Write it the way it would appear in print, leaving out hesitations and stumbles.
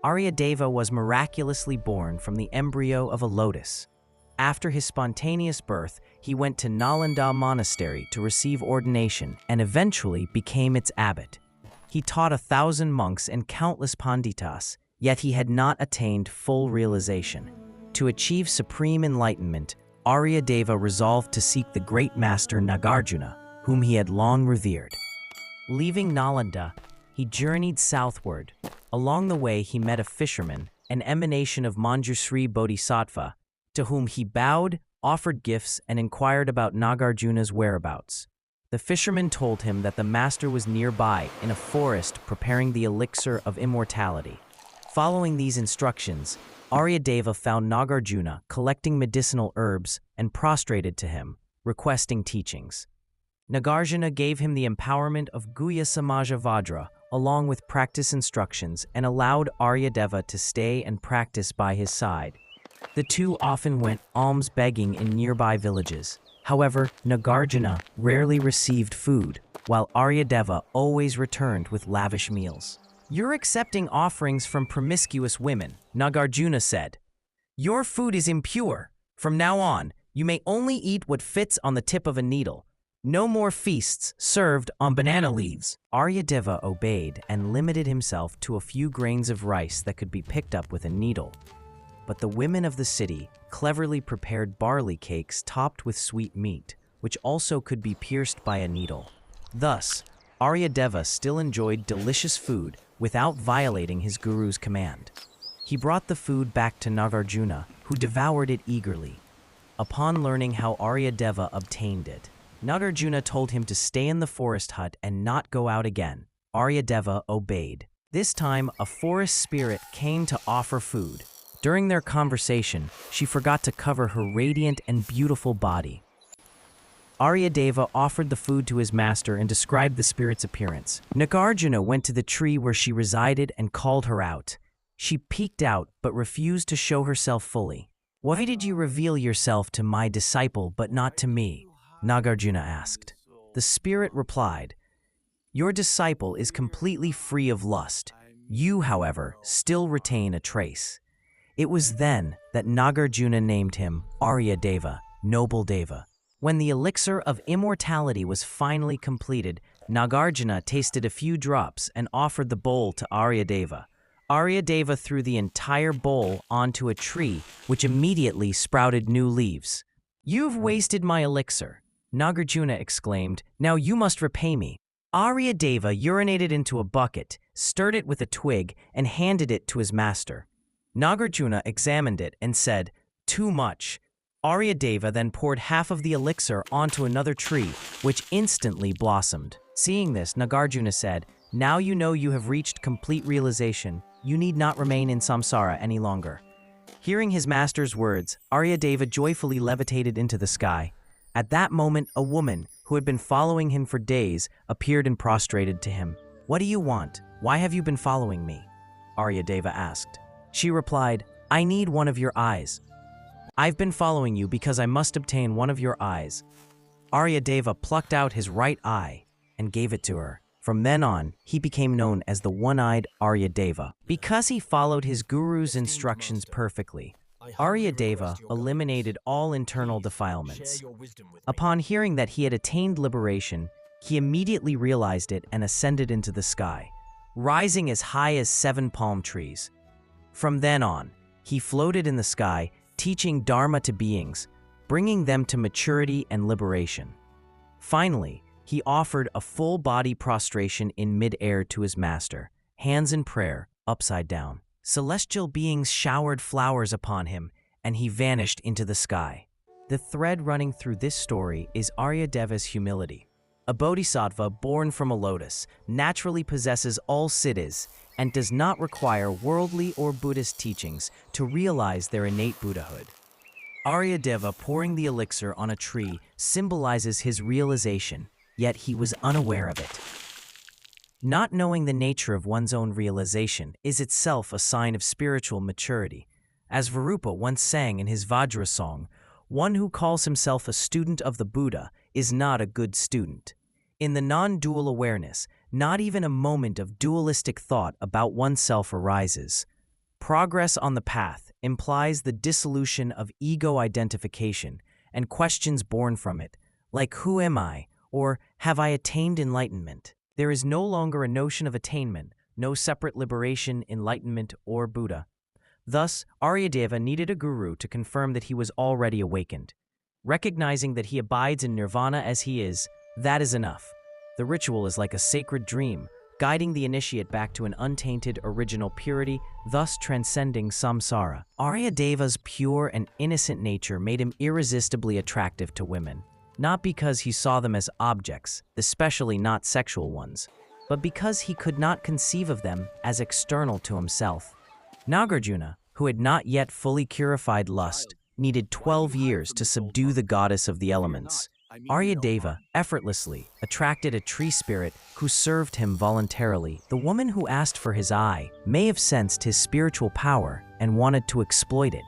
Aryadeva was miraculously born from the embryo of a lotus. After his spontaneous birth, he went to Nālanda monastery to receive ordination and eventually became its abbot. He taught 1,000 monks and countless panditas, yet he had not attained full realization. To achieve supreme enlightenment, Aryadeva resolved to seek the great master Nāgārjuna, whom he had long revered. Leaving Nālanda, he journeyed southward. Along the way, he met a fisherman, an emanation of Manjushri Bodhisattva, to whom he bowed, offered gifts, and inquired about Nāgārjuna's whereabouts. The fisherman told him that the master was nearby in a forest preparing the elixir of immortality. Following these instructions, Aryadeva found Nāgārjuna collecting medicinal herbs and prostrated to him, requesting teachings. Nāgārjuna gave him the empowerment of Guhya Samaja Vajra along with practice instructions and allowed Aryadeva to stay and practice by his side. The two often went alms begging in nearby villages. However, Nāgārjuna rarely received food, while Aryadeva always returned with lavish meals. "You're accepting offerings from promiscuous women," Nāgārjuna said. "Your food is impure. From now on, you may only eat what fits on the tip of a needle. No more feasts served on banana leaves." Aryadeva obeyed and limited himself to a few grains of rice that could be picked up with a needle. But the women of the city cleverly prepared barley cakes topped with sweet meat, which also could be pierced by a needle. Thus, Aryadeva still enjoyed delicious food without violating his guru's command. He brought the food back to Nāgārjuna, who devoured it eagerly. Upon learning how Aryadeva obtained it, Nāgārjuna told him to stay in the forest hut and not go out again. Aryadeva obeyed. This time, a forest spirit came to offer food. During their conversation, she forgot to cover her radiant and beautiful body. Aryadeva offered the food to his master and described the spirit's appearance. Nāgārjuna went to the tree where she resided and called her out. She peeked out but refused to show herself fully. "Why did you reveal yourself to my disciple but not to me?" Nāgārjuna asked. The spirit replied, "Your disciple is completely free of lust. You, however, still retain a trace." It was then that Nāgārjuna named him Aryadeva, Noble Deva. When the elixir of immortality was finally completed, Nāgārjuna tasted a few drops and offered the bowl to Aryadeva. Aryadeva threw the entire bowl onto a tree, which immediately sprouted new leaves. "You've wasted my elixir," Nāgārjuna exclaimed. "Now you must repay me." Aryadeva urinated into a bucket, stirred it with a twig, and handed it to his master. Nāgārjuna examined it and said, "Too much." Aryadeva then poured half of the elixir onto another tree, which instantly blossomed. Seeing this, Nāgārjuna said, "Now you know you have reached complete realization. You need not remain in samsara any longer." Hearing his master's words, Aryadeva joyfully levitated into the sky. At that moment, a woman, who had been following him for days, appeared and prostrated to him. "What do you want? Why have you been following me?" Aryadeva asked. She replied, "I need one of your eyes." "I've been following you because I must obtain one of your eyes." Aryadeva plucked out his right eye and gave it to her. From then on, he became known as the one-eyed Aryadeva. Because he followed his guru's instructions perfectly, Aryadeva eliminated all internal defilements. Upon hearing that he had attained liberation, he immediately realized it and ascended into the sky, rising as high as 7 palm trees. From then on, he floated in the sky, teaching Dharma to beings, bringing them to maturity and liberation. Finally, he offered a full-body prostration in mid-air to his master, hands in prayer, upside down. Celestial beings showered flowers upon him, and he vanished into the sky. The thread running through this story is Aryadeva's humility. A bodhisattva born from a lotus naturally possesses all siddhis and does not require worldly or Buddhist teachings to realize their innate Buddhahood. Aryadeva pouring the elixir on a tree symbolizes his realization, yet he was unaware of it. Not knowing the nature of one's own realization is itself a sign of spiritual maturity. As Varupa once sang in his Vajra song, "One who calls himself a student of the Buddha is not a good student." In the non-dual awareness, not even a moment of dualistic thought about oneself arises. Progress on the path implies the dissolution of ego identification and questions born from it, like who am I, or have I attained enlightenment? There is no longer a notion of attainment, no separate liberation, enlightenment, or Buddha. Thus, Aryadeva needed a guru to confirm that he was already awakened. Recognizing that he abides in nirvāṇa as he is, that is enough. The ritual is like a sacred dream, guiding the initiate back to an untainted original purity, thus transcending samsara. Aryadeva's pure and innocent nature made him irresistibly attractive to women, not because he saw them as objects, especially not sexual ones, but because he could not conceive of them as external to himself. Nāgārjuna, who had not yet fully purified lust, needed 12 years to subdue the goddess of the elements. Aryadeva effortlessly attracted a tree spirit who served him voluntarily. The woman who asked for his eye may have sensed his spiritual power and wanted to exploit it.